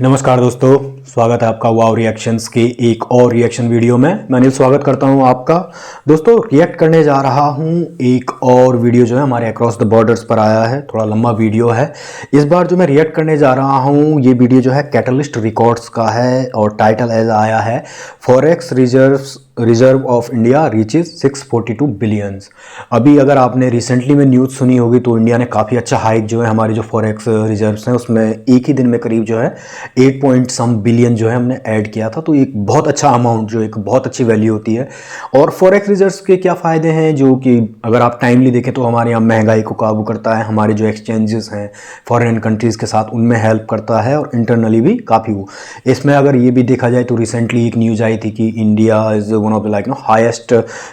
नमस्कार दोस्तों, स्वागत है आपका वाव रिएक्शंस की एक और रिएक्शन वीडियो में। मैं अनिल स्वागत करता हूं आपका। दोस्तों, रिएक्ट करने जा रहा हूं एक और वीडियो जो है हमारे अक्रॉस द बॉर्डर्स पर आया है। थोड़ा लंबा वीडियो है। इस बार जो मैं रिएक्ट करने जा रहा हूं ये वीडियो जो है कैटलिस्ट रिकॉर्ड्स का है और टाइटल एज आया है forex reserve of India reaches 642 billions. अभी अगर आपने रिसेंटली में न्यूज़ सुनी होगी तो इंडिया ने काफ़ी अच्छा हाइक जो है हमारी जो फॉरेक्स रिजर्व्स हैं उसमें एक ही दिन में करीब जो है 8 पॉइंट सम बिलियन जो है हमने ऐड किया था। तो एक बहुत अच्छा अमाउंट, जो एक बहुत अच्छी वैल्यू होती है। और फॉरेक्स रिजर्व्स के क्या फ़ायदे हैं, जो कि अगर आप टाइमली देखें तो हमारे यहाँ महंगाई को काबू करता है, हमारे जो एक्सचेंजेस हैं फॉरेन कंट्रीज़ के साथ उनमें हेल्प करता है और इंटरनली भी काफ़ी वो। इसमें अगर ये भी देखा जाए तो रिसेंटली एक न्यूज़ आई थी कि India is one of the highest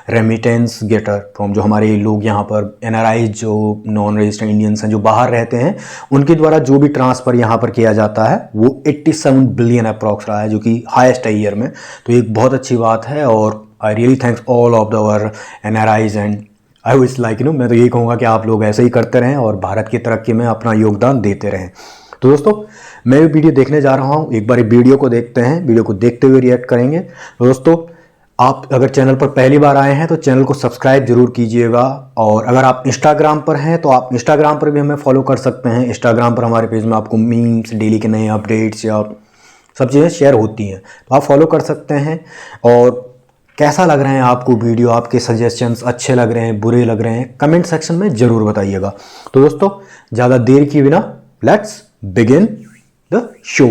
remittance getter from, जो हमारे लोग यहाँ पर एनआरआई जो नॉन रजिस्टर्ड इंडियंस हैं जो बाहर रहते हैं उनके द्वारा जो भी ट्रांसफ़र यहाँ पर किया जाता है वो 87 बिलियन अप्रॉक्स रहा है, जो कि हाईएस्ट है ईयर में। तो एक बहुत अच्छी बात है और I really thanks all of दवर NRIs and I wish like मैं तो यही कहूँगा कि आप लोग ऐसे ही करते रहें और भारत की तरक्की में अपना योगदान देते रहें। तो दोस्तों, मैं वीडियो देखने जा रहा हूँ। एक बार वीडियो को देखते हैं, वीडियो को देखते हुए रिएक्ट करेंगे। तो दोस्तों, आप अगर चैनल पर पहली बार आए हैं तो चैनल को सब्सक्राइब जरूर कीजिएगा। और अगर आप इंस्टाग्राम पर हैं तो आप इंस्टाग्राम पर भी हमें फॉलो कर सकते हैं। इंस्टाग्राम पर हमारे पेज में आपको मीम्स, डेली के नए अपडेट्स या सब चीज़ें शेयर होती हैं, तो आप फॉलो कर सकते हैं। और कैसा लग रहे हैं आपको वीडियो, आपके सजेशंस अच्छे लग रहे हैं, बुरे लग रहे हैं, कमेंट सेक्शन में ज़रूर बताइएगा। तो दोस्तों, ज़्यादा देर की बिना लेट्स बिगिन द शो।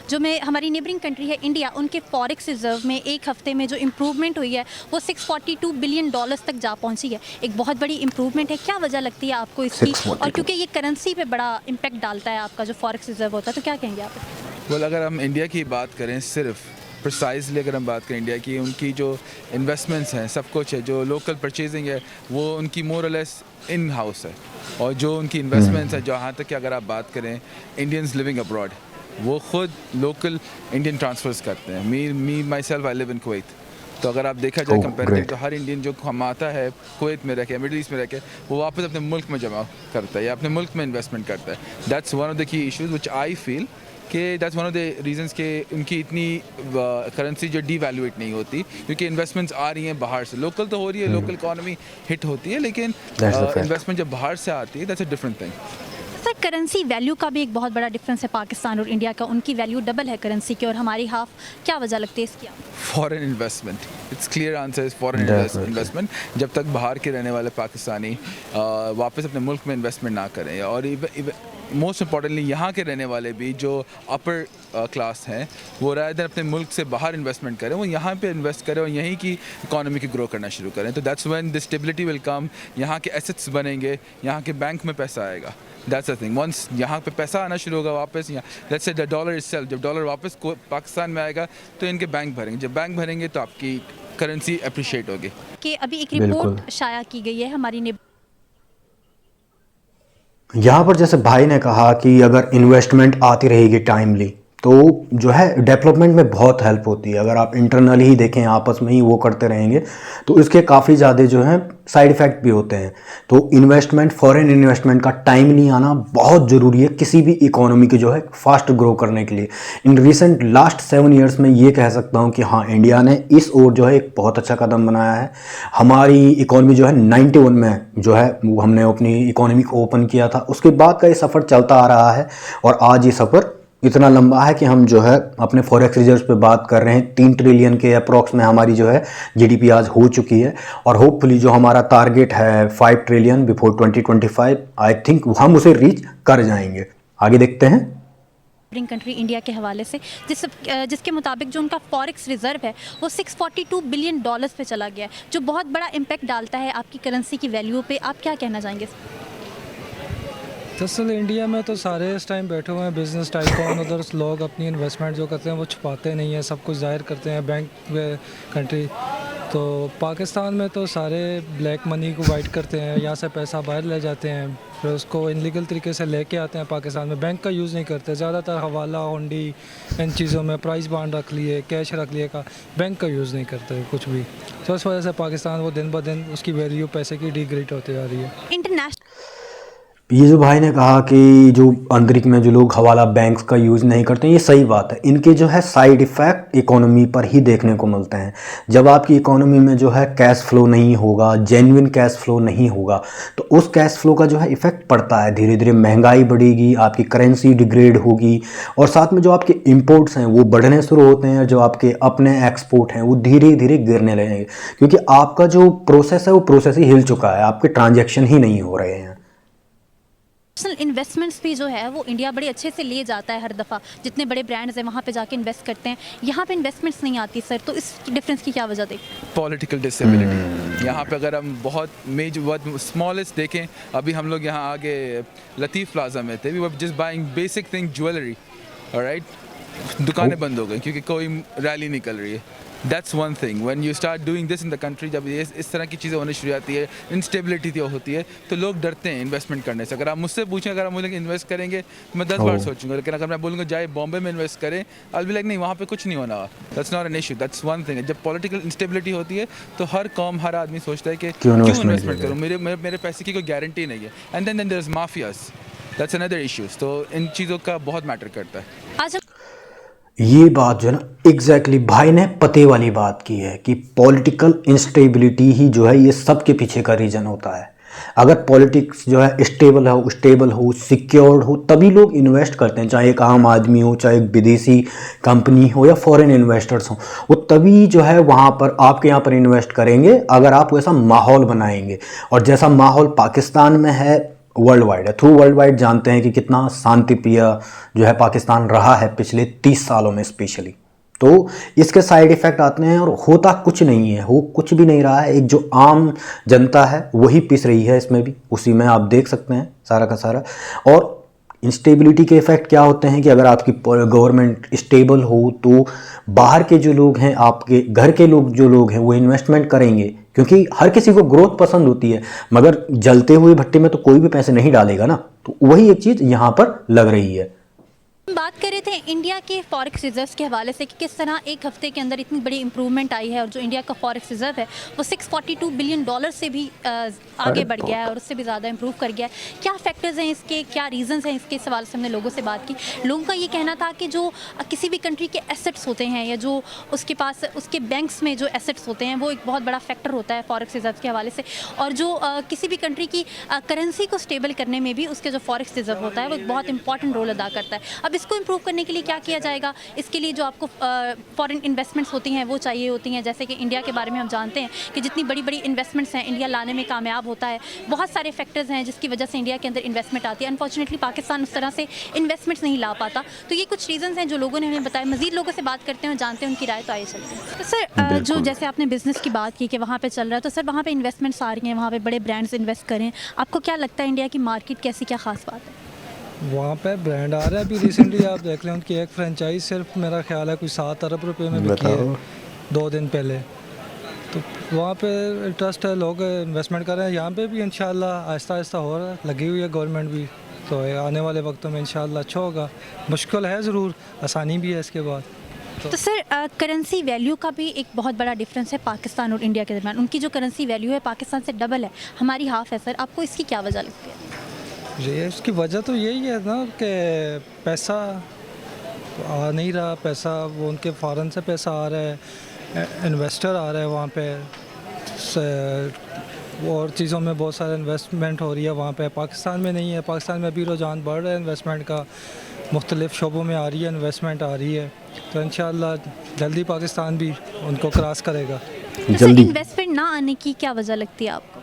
जो मैं हमारी नेबरिंग कंट्री है इंडिया, उनके फॉरेक्स रिजर्व में एक हफ्ते में जो इम्प्रूवमेंट हुई है वो 642 बिलियन डॉलर्स तक जा पहुंची है। एक बहुत बड़ी इम्प्रूवमेंट है। क्या वजह लगती है आपको इसकी? और क्योंकि ये करेंसी पे बड़ा इम्पैक्ट डालता है आपका जो फॉरेक्स रिजर्व होता है, तो क्या कहेंगे आप? well, अगर हम इंडिया की बात करें, सिर्फ प्रिसाइजली अगर हम बात करें इंडिया की, उनकी जो इन्वेस्टमेंट्स हैं, सब कुछ है, जो लोकल परचेजिंग है वो उनकी मोर और लेस इन हाउस है। और जो उनकी इन्वेस्टमेंट्स है, जहाँ तक कि अगर आप बात करें इंडियंस लिविंग अब्रॉड, वो खुद लोकल इंडियन ट्रांसफ़र्स करते हैं। Me myself I live in Kuwait. तो अगर आप देखा जाए कंपेरेटिव, तो हर इंडियन जो कमाता है कुवैत में रह के, मिडिल ईस्ट में रह के, वो वापस अपने मुल्क में जमा करता है या अपने मुल्क में इन्वेस्टमेंट करता है। That's one of the key issues which I feel कि that's one of the reasons के उनकी इतनी करेंसी जो डीवैल्यूएट नहीं होती, क्योंकि इन्वेस्टमेंट्स आ रही हैं बाहर से। लोकल तो हो रही है, लोकल इकॉनमी हिट होती है, लेकिन इन्वेस्टमेंट जब बाहर से आती है that's a different thing. Sir, currency value का भी एक बहुत बड़ा डिफरेंस है पाकिस्तान और इंडिया का। उनकी वैल्यू डबल है करेंसी की और हमारी हाफ। क्या वजह लगती है इसकी? Foreign investment, it's clear answer is foreign investment. जब तक बाहर के रहने वाले पाकिस्तानी वापस अपने मुल्क में इन्वेस्टमेंट ना करें, और मोस्ट इम्पॉर्टेंटली यहाँ के रहने वाले भी जो अपर क्लास हैं, वो रादर अपने मुल्क से बाहर इन्वेस्टमेंट करें, वो यहाँ पे इन्वेस्ट करें और यहीं की इकॉनमी की ग्रो करना शुरू करें, तो that's when the stability will come. यहाँ के एसेट्स बनेंगे, यहाँ के बैंक में पैसा आएगा। That's the thing. वंस यहाँ पे पैसा आना शुरू होगा वापस, यहाँ let's say the dollar itself, जब डॉलर वापस पाकिस्तान में आएगा तो इनके बैंक भरेंगे। जब बैंक भरेंगे तो आपकी करेंसी अप्रिशिएट होगी। कि अभी एक रिपोर्ट शाया की गई है हमारी यहाँ पर जैसे भाई ने कहा कि अगर इन्वेस्टमेंट आती रहेगी टाइमली तो जो है डेवलपमेंट में बहुत हेल्प होती है। अगर आप इंटरनली ही देखें, आपस में ही वो करते रहेंगे तो इसके काफ़ी ज़्यादा जो है साइड इफ़ेक्ट भी होते हैं। तो इन्वेस्टमेंट, फॉरेन इन्वेस्टमेंट का टाइमली आना बहुत ज़रूरी है किसी भी इकोनॉमी के जो है फास्ट ग्रो करने के लिए। इन रिसेंट लास्ट 7 ईयर्स में ये कह सकता हूँ कि हाँ, इंडिया ने इस ओर जो है एक बहुत अच्छा कदम बनाया है। हमारी इकोनॉमी जो है 91 में जो है वो हमने अपनी इकोनॉमी को ओपन किया था, उसके बाद का ये सफ़र चलता आ रहा है और आज ये सफ़र इतना लंबा है कि हम जो है अपने फॉरेक्स रिजर्व्स पे बात कर रहे हैं। 3 ट्रिलियन के अप्रॉक्स में हमारी जो है जीडीपी आज हो चुकी है और होपफुली जो हमारा टारगेट है 5 ट्रिलियन बिफोर 2025, आई थिंक हम उसे रीच कर जाएंगे। आगे देखते हैं। नेबरिंग कंट्री इंडिया के हवाले से जिसके मुताबिक जो उनका फॉरेक्स रिजर्व है वो 642 बिलियन डॉलर्स पे चला गया है, जो बहुत बड़ा इम्पैक्ट डालता है आपकी करेंसी की वैल्यू पे। आप क्या कहना चाहेंगे? दरअसल इंडिया में तो सारे इस टाइम बैठे हुए हैं बिजनेस टाइकून, उधर लोग अपनी इन्वेस्टमेंट जो करते हैं वो छुपाते नहीं हैं, सब कुछ जाहिर करते हैं बैंक कंट्री। तो पाकिस्तान में तो सारे ब्लैक मनी को वाइट करते हैं, यहाँ से पैसा बाहर ले जाते हैं, फिर उसको इनलीगल तरीके से लेके आते हैं पाकिस्तान में। बैंक का यूज़ नहीं करते, ज़्यादातर हवाला, हुंडी, इन चीज़ों में प्राइस बांड रख लिए, कैश रख लिए का, बैंक का यूज़ नहीं करते कुछ भी। तो इस वजह से पाकिस्तान वो दिन ब दिन उसकी वैल्यू पैसे की डिग्रेड होती जा रही है। इंटरनेशनल ये जो भाई ने कहा कि जो आंतरिक में जो लोग हवाला बैंक्स का यूज़ नहीं करते हैं, ये सही बात है। इनके जो है साइड इफ़ेक्ट इकोनॉमी पर ही देखने को मिलते हैं। जब आपकी इकोनॉमी में जो है कैश फ्लो नहीं होगा, जेन्युइन कैश फ्लो नहीं होगा, तो उस कैश फ्लो का जो है इफ़ेक्ट पड़ता है। धीरे धीरे महंगाई बढ़ेगी, आपकी करेंसी डिग्रेड होगी, और साथ में जो आपके इंपोर्ट्स हैं वो बढ़ने शुरू होते हैं, जो आपके अपने एक्सपोर्ट हैं वो धीरे धीरे गिरने लगेंगे, क्योंकि आपका जो प्रोसेस है वो प्रोसेस ही हिल चुका है, आपके ट्रांजैक्शन ही नहीं हो रहे हैं। इन्वेस्टमेंट्स भी जो है वो इंडिया बड़े अच्छे से ले जाता है हर दफ़ा, जितने बड़े ब्रांड्स हैं वहाँ पे जाके इन्वेस्ट करते हैं, यहाँ पे इन्वेस्टमेंट्स नहीं आती सर, तो इस डिफरेंस की क्या वजह देखते हैं? Political disability. यहाँ पे अगर हम बहुत मेजर स्मॉलेस्ट देखें, अभी हम लोग यहाँ आगे लतीफ़ प्लाजा में थे, we were just buying basic thing jewellery, alright, दुकानें बंद हो गई क्योंकि कोई रैली निकल रही है। That's one thing, when you start doing this in the country, जब ये इस तरह की चीज़ें होने शुरू जाती है, इंस्टेबिलिटी तो होती है, तो लोग डरते हैं इन्वेस्टमेंट करने से। अगर आप मुझसे पूछें, अगर आप मुझे इन्वेस्ट करेंगे, मैं 10 बार सोचूंगा, लेकिन अगर मैं बोलूँगा जाए बॉम्बे में इन्वेस्ट करें, आई विल बी लाइक नहीं, वहाँ पे कुछ नहीं होना। That's not an issue, that's one thing. जब पॉलिटिकल इंस्टेबिलिटी होती है तो हर कौम, हर आदमी सोचता है कि क्यों इन्वेस्टमेंट करूँ, मेरे पैसे की कोई गारंटी नहीं है। And then there is mafias, that's another issues. तो इन चीज़ों का बहुत मैटर करता है। आज हम ये बात जो है ना एग्जैक्टली भाई ने पते वाली बात की है कि पॉलिटिकल इंस्टेबिलिटी ही जो है ये सब के पीछे का रीज़न होता है। अगर पॉलिटिक्स जो है स्टेबल हो, सिक्योर्ड हो, तभी लोग इन्वेस्ट करते हैं, चाहे एक आम आदमी हो, चाहे एक विदेशी कंपनी हो या फॉरेन इन्वेस्टर्स हो, वो तभी जो है वहाँ पर आपके यहाँ पर इन्वेस्ट करेंगे अगर आप वैसा माहौल बनाएंगे। और जैसा माहौल पाकिस्तान में है, वर्ल्ड वाइड है, थ्रू वर्ल्ड वाइड जानते हैं कि कितना शांति प्रिय जो है पाकिस्तान रहा है पिछले 30 सालों में स्पेशली। तो इसके साइड इफ़ेक्ट आते हैं और होता कुछ नहीं है, हो कुछ भी नहीं रहा है। एक जो आम जनता है वही पिस रही है इसमें भी, उसी में आप देख सकते हैं सारा का सारा। और इंस्टेबिलिटी के इफ़ेक्ट क्या होते हैं कि अगर आपकी गवर्नमेंट स्टेबल हो तो बाहर के जो लोग हैं, आपके घर के लोग जो लोग हैं वो इन्वेस्टमेंट करेंगे, क्योंकि हर किसी को ग्रोथ पसंद होती है, मगर जलते हुए भट्टे में तो कोई भी पैसे नहीं डालेगा ना। तो वही एक चीज़ यहाँ पर लग रही है। हम बात कर रहे थे इंडिया के फॉरेक्स रिजर्व्स के हवाले से कि किस तरह एक हफ्ते के अंदर इतनी बड़ी इंप्रूवमेंट आई है, और जो इंडिया का फॉरेक्स रिजर्व है वो $642 बिलियन से भी आगे बढ़ गया है और उससे भी ज़्यादा इंप्रूव कर गया है। क्या फैक्टर्स हैं इसके, क्या रीजंस हैं इसके? सवाल से हमने लोगों से बात की, लोगों का ये कहना था कि जो किसी भी कंट्री के एसेट्स होते हैं या जो उसके पास उसके बैंक्स में जो एसेट्स होते हैं वो एक बहुत बड़ा फैक्टर होता है फॉरेक्स रिजर्व के हवाले से, और जो किसी भी कंट्री की करेंसी को स्टेबल करने में भी उसके जो फॉरेक्स रिजर्व होता है वो एक बहुत इंपॉर्टेंट रोल अदा करता है। अब इसको इंप्रूव करने के लिए क्या किया जाएगा? इसके लिए जो आपको फॉरेन इन्वेस्टमेंट्स होती हैं वो चाहिए होती हैं, जैसे कि इंडिया के बारे में हम जानते हैं कि जितनी बड़ी बड़ी इन्वेस्टमेंट्स हैं इंडिया लाने में कामयाब होता है। बहुत सारे फैक्टर्स हैं जिसकी वजह से इंडिया के अंदर इन्वेस्टमेंट आती है। अनफॉर्चुनेटली पाकिस्तान उस तरह से इन्वेस्टमेंट्स नहीं ला पाता। तो ये कुछ रीजंस हैं जो लोगों ने हमें बताया। मजीद लोगों से बात करते हैं और जानते हैं उनकी राय, तो आइए चलते हैं। तो सर जो जैसे आपने बिजनेस की बात की कि वहाँ पे चल रहा है, तो सर वहाँ पे इन्वेस्टमेंट्स आ रही हैं, वहाँ पे बड़े ब्रांड्स इन्वेस्ट करें, आपको क्या लगता है इंडिया की मार्केट कैसी, क्या खास बात है? वहाँ पे ब्रांड आ रहा है। अभी रिसेंटली आप देख लें, उनकी एक फ्रेंचाइज सिर्फ मेरा ख्याल है कोई 7 अरब रुपए में बिकी है 2 दिन पहले। तो वहाँ पे इंटरेस्ट है, लोग इन्वेस्टमेंट कर रहे हैं। यहाँ पे भी इंशाल्लाह आहिस्ता आहिस्ता हो रहा है, लगी हुई है गवर्नमेंट भी, तो आने वाले वक्तों में इंशाल्लाह अच्छा होगा। मुश्किल है ज़रूर, आसानी भी है इसके बाद। तो सर करेंसी वैल्यू का भी एक बहुत बड़ा डिफरेंस है पाकिस्तान और इंडिया के दरमियान। उनकी जो करेंसी वैल्यू है पाकिस्तान से डबल है, हमारी हाफ है। सर आपको इसकी क्या वजह लगती है? ये इसकी वजह तो यही है ना कि पैसा आ नहीं रहा, पैसा वो उनके फ़ॉरेन से पैसा आ रहा है, इन्वेस्टर आ रहा है वहाँ पे, और चीज़ों में बहुत सारा इन्वेस्टमेंट हो रही है वहाँ पे। पाकिस्तान में नहीं है। पाकिस्तान में भी रुझान बढ़ रहा है इन्वेस्टमेंट का, मुख्तलिफ़ शोबों में आ रही है इन्वेस्टमेंट आ रही है। तो इंशाल्लाह जल्दी पाकिस्तान भी उनको क्रॉस करेगा। जल्दी इन्वेस्टमेंट ना आने की क्या वजह लगती है आपको?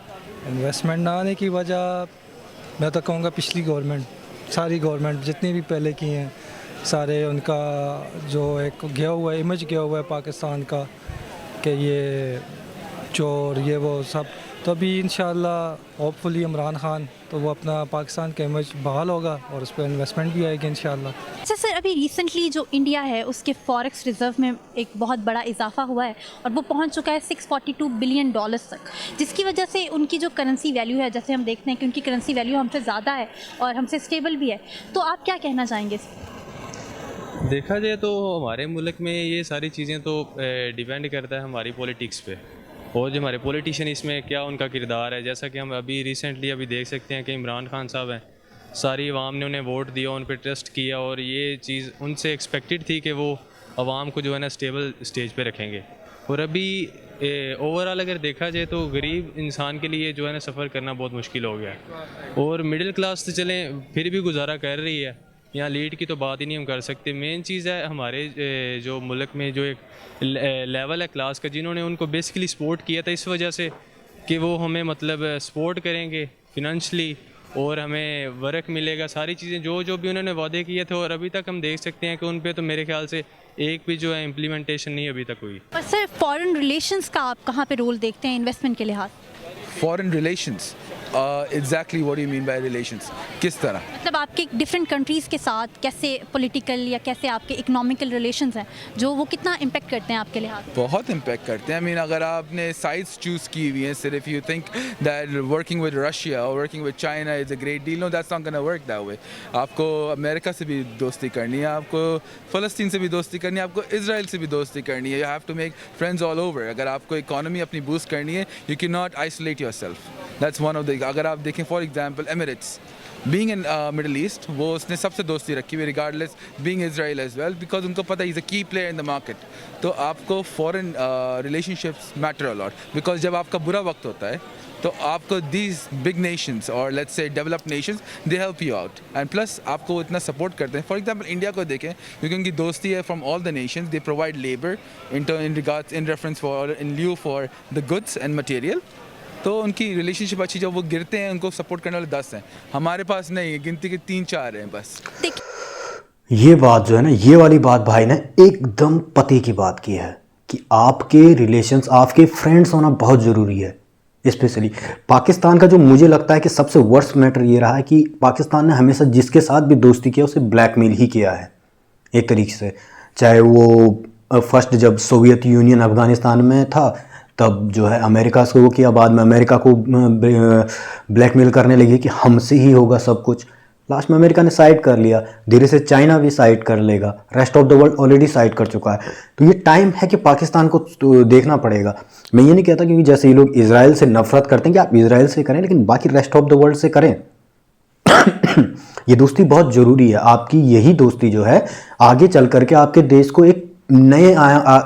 इन्वेस्टमेंट ना आने की वजह मैं तो कहूँगा पिछली गवर्नमेंट, सारी गवर्नमेंट जितनी भी पहले की हैं, सारे उनका जो एक गया हुआ है, इमेज गया हुआ है पाकिस्तान का कि ये चोर ये वो सब। तो अभी इंशाल्लाह होपफुली इमरान खान तो वो अपना पाकिस्तान का इमेज बहाल होगा और उस पर इन्वेस्टमेंट भी आएगी इंशाल्लाह। अच्छा सर, अभी रिसेंटली जो इंडिया है उसके फॉरेक्स रिजर्व में एक बहुत बड़ा इजाफा हुआ है और वो पहुंच चुका है $642 बिलियन तक, जिसकी वजह से उनकी जो करेंसी वैल्यू है, जैसे हम देखते हैं कि उनकी करेंसी वैल्यू हमसे ज़्यादा है और हमसे स्टेबल भी है। तो आप क्या कहना चाहेंगे इस पर? देखा जाए तो हमारे मुल्क में ये सारी चीज़ें तो डिपेंड करता है हमारी पॉलिटिक्स पे, और जो हमारे पॉलिटिशियन इसमें क्या उनका किरदार है। जैसा कि हम अभी रिसेंटली अभी देख सकते हैं कि इमरान खान साहब हैं, सारी आवाम ने उन्हें वोट दिया, उन पर ट्रस्ट किया और ये चीज़ उनसे एक्सपेक्टेड थी कि वो आवाम को जो है ना स्टेबल स्टेज पे रखेंगे। और अभी ओवरऑल अगर देखा जाए तो गरीब इंसान के लिए जो है ना सफ़र करना बहुत मुश्किल हो गया है। और मिडिल क्लास तो चलें फिर भी गुजारा कर रही है, यहाँ लीड की तो बात ही नहीं हम कर सकते। मेन चीज़ है हमारे जो मुल्क में जो एक लेवल है क्लास का, जिन्होंने उनको बेसिकली सपोर्ट किया था इस वजह से कि वो हमें मतलब सपोर्ट करेंगे फिनंशली और हमें वर्क मिलेगा, सारी चीज़ें जो भी उन्होंने वादे किए थे। और अभी तक हम देख सकते हैं कि उन पे तो मेरे ख्याल से एक भी जो है इम्प्लीमेंटेशन नहीं अभी तक हुई। और सर फॉरेन रिलेशंस का आप कहाँ पे रोल देखते हैं इन्वेस्टमेंट के लिहाज? Foreign relations, exactly what you mean by relations, किस तरह? मतलब आपके डिफरेंट कंट्रीज़ के साथ कैसे पॉलिटिकल या कैसे आपके इकोनॉमिकल रिलेशंस हैं जो वो कितना इम्पेक्ट करते हैं आपके लिहाज? बहुत इम्पैक्ट करते हैं। आई मीन अगर आपने साइड्स चूज़ की हुई हैं, सिर्फ you think that working with Russia और working with China is a great deal, no that's not gonna work that way. आपको अमेरिका से भी दोस्ती करनी है, आपको फ़लस्तीन से भी दोस्ती करनी है, आपको इजराइल से भी दोस्ती करनी है। You have to make friends all over. अगर आपको इकॉनमी अपनी बूस्ट करनी है, you can not isolate your self. That's one of the, अगर आप देखें for example Emirates being in Middle East, वो उसने सबसे दोस्ती रखी हुई regardless being Israel as well, because उनको पता है इज़ अ की प्लेयर इन द मार्केट। तो आपको foreign relationships matter a lot, because जब आपका बुरा वक्त होता है तो आपको दीज बिग नेशंस और let's say developed Nations they help you out and plus आपको इतना सपोर्ट करते हैं। फॉर एग्जांपल इंडिया को देखें, क्योंकि उनकी दोस्ती है from all the nations, they provide labour in regards in reference for in lieu for the goods and material. तो उनकी रिलेशनशिप अच्छी, जब वो गिरते हैं उनको सपोर्ट करने वाले 10 हैं, हमारे पास नहीं है, गिनती के 3-4 हैं बस। ये बात जो है ना, ये वाली बात भाई ने एकदम पते की बात की है कि आपके रिलेशंस, आपके फ्रेंड्स होना बहुत ज़रूरी है। स्पेशली पाकिस्तान का जो मुझे लगता है कि सबसे वर्स्ट मैटर ये रहा है कि पाकिस्तान ने हमेशा जिसके साथ भी दोस्ती किया उसे ब्लैकमेल ही किया है एक तरीके से। चाहे वो फर्स्ट जब सोवियत यूनियन अफगानिस्तान में था तब जो है अमेरिका से वो किया, बाद में अमेरिका को ब्लैकमेल करने लगी कि हमसे ही होगा सब कुछ। लास्ट में अमेरिका ने साइड कर लिया, धीरे से चाइना भी साइड कर लेगा, rest of the world already side कर चुका है। तो ये टाइम है कि पाकिस्तान को तो देखना पड़ेगा। मैं ये नहीं कहता क्योंकि जैसे ये लोग इजराइल से नफरत करते हैं कि आप इजराइल से करें, लेकिन बाकी रेस्ट ऑफ द वर्ल्ड से करें। ये दोस्ती बहुत ज़रूरी है। आपकी यही दोस्ती जो है आगे चल करके आपके देश को एक नए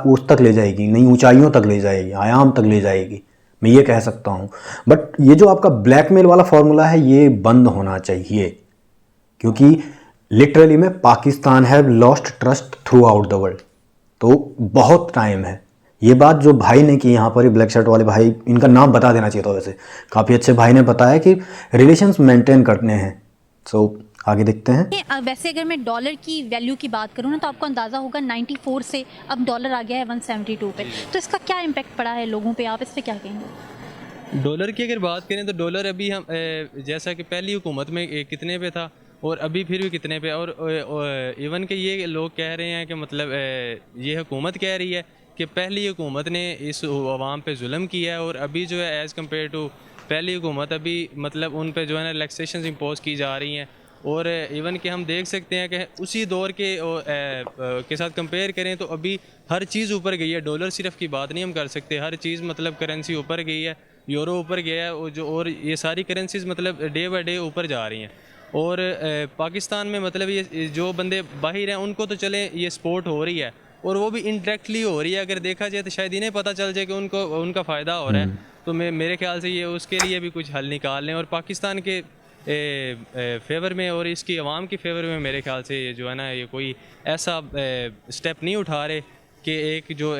उस तक ले जाएगी, नई ऊंचाइयों तक ले जाएगी, आयाम तक ले जाएगी, मैं ये कह सकता हूँ। बट ये जो आपका ब्लैकमेल वाला फॉर्मूला है ये बंद होना चाहिए, क्योंकि लिटरली में Pakistan have lost trust through out the world. तो बहुत टाइम है। ये बात जो भाई ने की यहाँ पर, ब्लैक शर्ट वाले भाई, इनका नाम बता देना चाहिए था, वैसे काफ़ी अच्छे भाई ने बताया कि रिलेशंस मेंटेन करने हैं। सो आगे देखते हैं। वैसे अगर मैं डॉलर की वैल्यू की बात करूँ ना तो आपको अंदाज़ा होगा 94 से अब डॉलर आ गया है 172 पे। तो इसका क्या इम्पैक्ट पड़ा है लोगों पे, आप इस पर क्या कहेंगे? डॉलर की अगर बात करें तो डॉलर अभी हम जैसा कि पहली हुकूमत में कितने पे था और अभी फिर भी कितने पे, और इवन के ये लोग कह रहे हैं कि मतलब ये हुकूमत कह रही है कि पहली हुकूमत ने इस अवाम पे जुल्म किया है और अभी जो है एज़ कम्पेयर टू पहली हुकूमत अभी मतलब उन पे जो है ना रिलैक्सेशन इम्पोज की जा रही हैं। और इवन कि हम देख सकते हैं कि उसी दौर के साथ कंपेयर करें तो अभी हर चीज़ ऊपर गई है। डॉलर सिर्फ की बात नहीं हम कर सकते, हर चीज़ मतलब करेंसी ऊपर गई है, यूरो ऊपर गया है और ये सारी करेंसीज मतलब डे बाई डे ऊपर जा रही हैं। और पाकिस्तान में मतलब ये जो बंदे बाहर हैं उनको तो चले ये सपोर्ट हो रही है और वो भी इनडायरेक्टली हो रही है। अगर देखा जाए तो शायद इन्हें पता चल जाए कि उनको उनका फ़ायदा हो रहा है, तो मेरे ख्याल से ये उसके लिए भी कुछ हल निकाल लें और पाकिस्तान के फेवर में और इसकी आवाम के फेवर में मेरे ख्याल से जो है ना ये कोई ऐसा स्टेप नहीं उठा रहे कि एक जो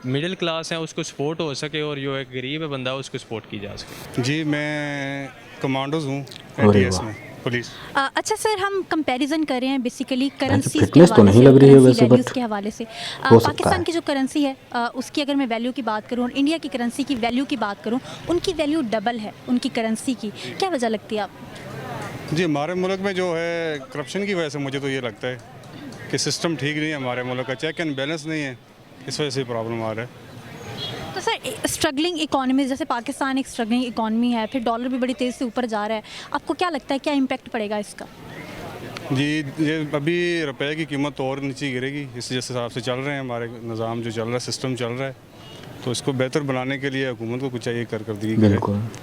मिडिल क्लास है उसको सपोर्ट हो सके और जो एक गरीब बंदा है उसको सपोर्ट की जा सके। जी मैं कमांडोज हूँ एटीएस में, पुलिस। अच्छा सर, हम कंपैरिजन कर रहे हैं बेसिकली करेंसी फिटनेस तो नहीं लग रही है वैसे, बट के हवाले से हो सकता पाकिस्तान है। की जो करेंसी है उसकी अगर मैं वैल्यू की बात करूँ और इंडिया की करेंसी की वैल्यू की बात करूँ, उनकी वैल्यू डबल है उनकी करेंसी की। क्या वजह लगती है आप? जी हमारे मुल्क में जो है करप्शन की वजह से मुझे तो ये लगता है कि सिस्टम ठीक नहीं है हमारे मुल्क का, चेक एंड बैलेंस नहीं है, इस वजह से प्रॉब्लम आ रहा है। तो सर स्ट्रगलिंग इकोनॉमी, जैसे पाकिस्तान एक स्ट्रगलिंग इकोनॉमी है, फिर डॉलर भी बड़ी तेज़ी से ऊपर जा रहा है, आपको क्या लगता है क्या इम्पैक्ट पड़ेगा इसका? जी ये अभी रुपए की कीमत और नीचे गिरेगी, इस जिस हिसाब से चल रहे हैं हमारे निज़ाम जो चल रहा है, सिस्टम चल रहा है, तो इसको बेहतर बनाने के लिए हुकूमत को कुछ चाहिए कर दी गई है।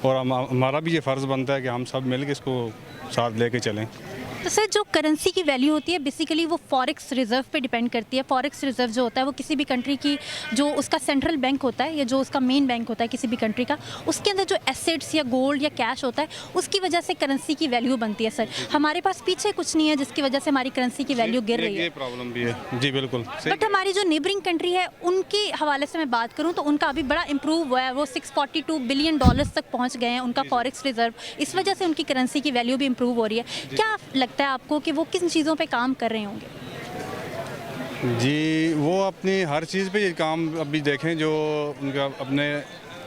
और हमारा भी ये फ़र्ज़ बनता है कि हम सब मिल के इसको साथ लेके चलें। तो सर जो करेंसी की वैल्यू होती है बेसिकली वो फॉरेक्स रिजर्व पे डिपेंड करती है। फॉरेक्स रिजर्व जो होता है वो किसी भी कंट्री की जो उसका सेंट्रल बैंक होता है या जो उसका मेन बैंक होता है किसी भी कंट्री का, उसके अंदर जो एसेट्स या गोल्ड या कैश होता है उसकी वजह से करेंसी की वैल्यू बनती है। सर हमारे पास पीछे कुछ नहीं है जिसकी वजह से हमारी करेंसी की वैल्यू गिर रही है। ये प्रॉब्लम भी है जी, बिल्कुल। बट हमारी जो नेबरिंग कंट्री है उनके हवाले से मैं बात करूं तो उनका अभी बड़ा इंप्रूव हुआ है। वो 642 बिलियन डॉलर्स तक पहुंच गए हैं उनका फॉरेक्स रिजर्व। इस वजह से उनकी करेंसी की वैल्यू भी इंप्रूव हो रही है। क्या लगता है आपको कि वो किन चीज़ों पे काम कर रहे होंगे? जी, वो अपनी हर चीज़ पे ये काम अभी देखें जो उनका अपने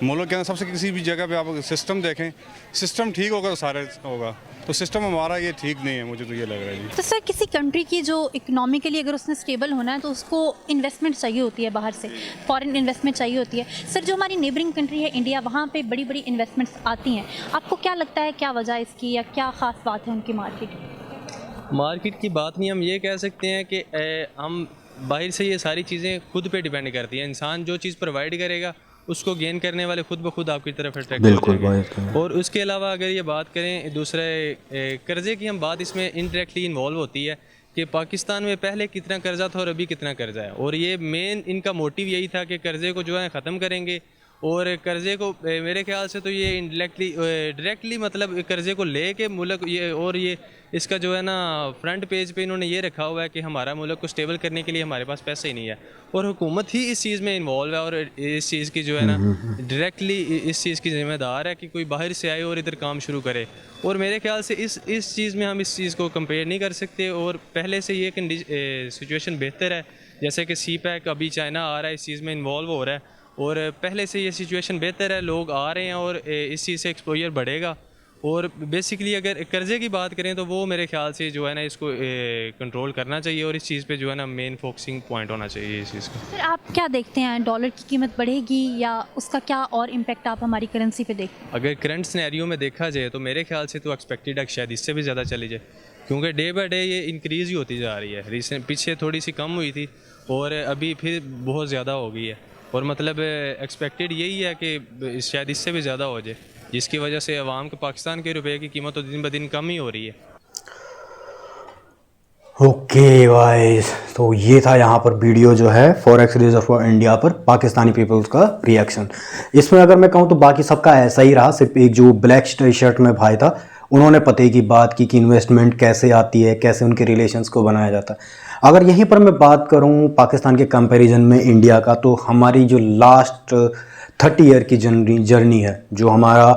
मुल्क के अंदर सबसे किसी भी जगह पे आप सिस्टम देखें, सिस्टम ठीक होगा तो सारे होगा। तो सिस्टम हमारा ये ठीक नहीं है, मुझे तो ये लग रहा है जी। तो सर किसी कंट्री की जो इकोनॉमिकली अगर उसने स्टेबल होना है तो उसको इन्वेस्टमेंट चाहिए होती है, बाहर से फॉरेन इन्वेस्टमेंट चाहिए होती है। सर जो हमारी नेबरिंग कंट्री है इंडिया, वहाँ पे बड़ी बड़ी इन्वेस्टमेंट्स आती हैं। आपको क्या लगता है क्या वजह इसकी या क्या ख़ास बात है उनकी मार्केट की बात नहीं, हम ये कह सकते हैं कि हम बाहर से ये सारी चीज़ें खुद पे डिपेंड करती हैं। इंसान जो चीज़ प्रोवाइड करेगा उसको गेन करने वाले खुद ब खुद आपकी तरफ अट्रैक्ट हो जाएंगे। और उसके अलावा अगर ये बात करें दूसरे कर्ज़े की, हम बात इसमें इनडायरेक्टली इन्वॉल्व होती है कि पाकिस्तान में पहले कितना कर्ज़ा था और अभी कितना कर्ज़ा है। और ये मेन इनका मोटिव यही था कि कर्ज़े को जो है ख़त्म करेंगे। और कर्ज़े को मेरे ख्याल से तो ये डायरेक्टली मतलब कर्ज़े को ले के मुल्क ये, और ये इसका जो है ना फ्रंट पेज पे इन्होंने ये रखा हुआ है कि हमारा मुल्क को स्टेबल करने के लिए हमारे पास पैसे ही नहीं है। और हुकूमत ही इस चीज़ में इन्वॉल्व है और इस चीज़ की जो है ना डायरेक्टली इस चीज़ की ज़िम्मेदार है कि कोई बाहर से आए और इधर काम शुरू करे। और मेरे ख्याल से इस चीज़ में हम इस चीज़ को कंपेयर नहीं कर सकते। और पहले से ये सिचुएशन बेहतर है, जैसे कि CPEC अभी चाइना आ रहा है, इस चीज़ में इन्वॉल्व हो रहा है और पहले से ये सिचुएशन बेहतर है, लोग आ रहे हैं और इस चीज़ से एक्सपोजर बढ़ेगा। और बेसिकली अगर कर्ज़े की बात करें तो वो मेरे ख्याल से जो है ना इसको कंट्रोल करना चाहिए और इस चीज़ पे जो है ना मेन फोकसिंग पॉइंट होना चाहिए इस चीज़ का। सर आप क्या देखते हैं, डॉलर की कीमत बढ़ेगी या उसका क्या और इम्पैक्ट आप हमारी करेंसी पे देखते हैं? अगर करंट सिनेरियो में देखा जाए तो मेरे ख्याल से तो एक्सपेक्टेड है शायद इससे भी ज़्यादा चली जाए, क्योंकि डे बाई डे ये इंक्रीज़ ही होती जा रही है। रिसेंट पीछे थोड़ी सी कम हुई थी और अभी फिर बहुत ज़्यादा हो गई है। और मतलब एक्सपेक्टेड यही है कि शायद इससे भी ज़्यादा हो जाए, जिसकी वजह से अवाम के पाकिस्तान के रुपए की कीमत तो दिन ब दिन कम ही हो रही है। ओके गाइस, तो ये था यहाँ पर वीडियो जो है फॉरेक्स रिजर्व फॉर इंडिया पर पाकिस्तानी पीपल्स का रिएक्शन। इसमें अगर मैं कहूँ तो बाकी सबका ऐसा ही रहा, सिर्फ एक जो ब्लैक टी शर्ट में भाई था उन्होंने पते की बात की कि इन्वेस्टमेंट कैसे आती है, कैसे उनके रिलेशंस को बनाया जाता है। अगर यहीं पर मैं बात करूं पाकिस्तान के कंपैरिजन में इंडिया का, तो हमारी जो लास्ट 30 ईयर की जर्नी है, जो हमारा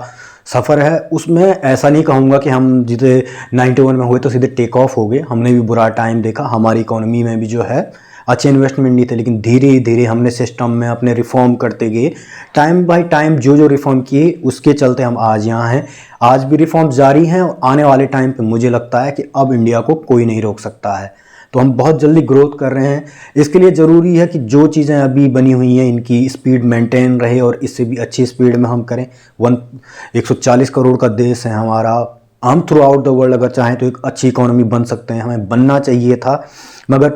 सफ़र है, उसमें ऐसा नहीं कहूँगा कि हम जिसे 91 में हुए तो सीधे टेक ऑफ हो गए। हमने भी बुरा टाइम देखा, हमारी इकोनॉमी में भी जो है अच्छे इन्वेस्टमेंट नहीं थे, लेकिन धीरे धीरे हमने सिस्टम में अपने रिफॉर्म करते गए। टाइम बाय टाइम जो रिफॉर्म किए उसके चलते हम आज यहाँ हैं। आज भी रिफॉर्म जारी हैं और आने वाले टाइम पे मुझे लगता है कि अब इंडिया को कोई नहीं रोक सकता है। तो हम बहुत जल्दी ग्रोथ कर रहे हैं। इसके लिए ज़रूरी है कि जो चीज़ें अभी बनी हुई हैं इनकी स्पीड मेंटेन रहे और इससे भी अच्छी स्पीड में हम करें। 140 करोड़ का देश है हमारा। हम थ्रू आउट द वर्ल्ड अगर चाहें तो एक अच्छी इकोनॉमी बन सकते हैं, हमें बनना चाहिए था। मगर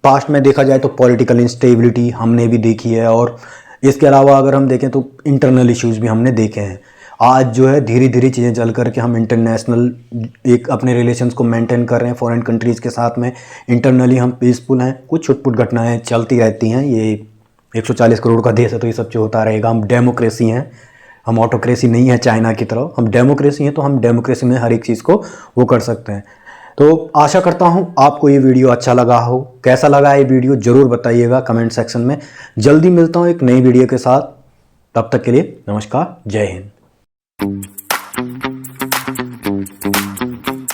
पास्ट में देखा जाए तो पॉलिटिकल इंस्टेबिलिटी हमने भी देखी है और इसके अलावा अगर हम देखें तो इंटरनल इश्यूज़ भी हमने देखे हैं। आज जो है धीरे धीरे चीज़ें चल करके हम इंटरनेशनल एक अपने रिलेशंस को मेंटेन कर रहे हैं फॉरेन कंट्रीज़ के साथ में। इंटरनली हम पीसफुल हैं, कुछ छुटपुट घटनाएं चलती रहती हैं। ये 140 करोड़ का देश है तो ये सब होता रहेगा। हम डेमोक्रेसी हैं, हम ऑटोक्रेसी नहीं है चाइना की तरह। हम डेमोक्रेसी हैं तो हम डेमोक्रेसी में हर एक चीज़ को वो कर सकते हैं। तो आशा करता हूँ आपको ये वीडियो अच्छा लगा हो। कैसा लगा ये वीडियो ज़रूर बताइएगा कमेंट सेक्शन में। जल्दी मिलता हूँ एक नई वीडियो के साथ, तब तक के लिए नमस्कार, जय हिंद।